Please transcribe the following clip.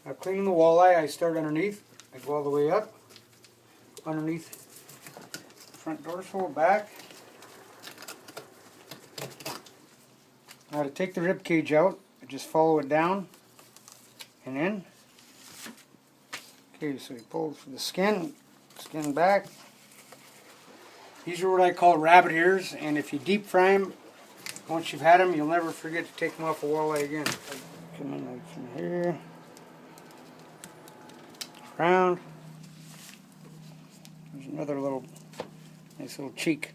Now cleaning the walleye, I start underneath. I go all the way up, underneath front dorsal, back. Now to take the rib cage out, I just follow it down and in. Okay, so you pull the skin back. These are what I call rabbit ears, and if you deep fry them, once you've had them, you'll never forget to take them off a walleye again. Come in like from here, around. There's another little nice little cheek.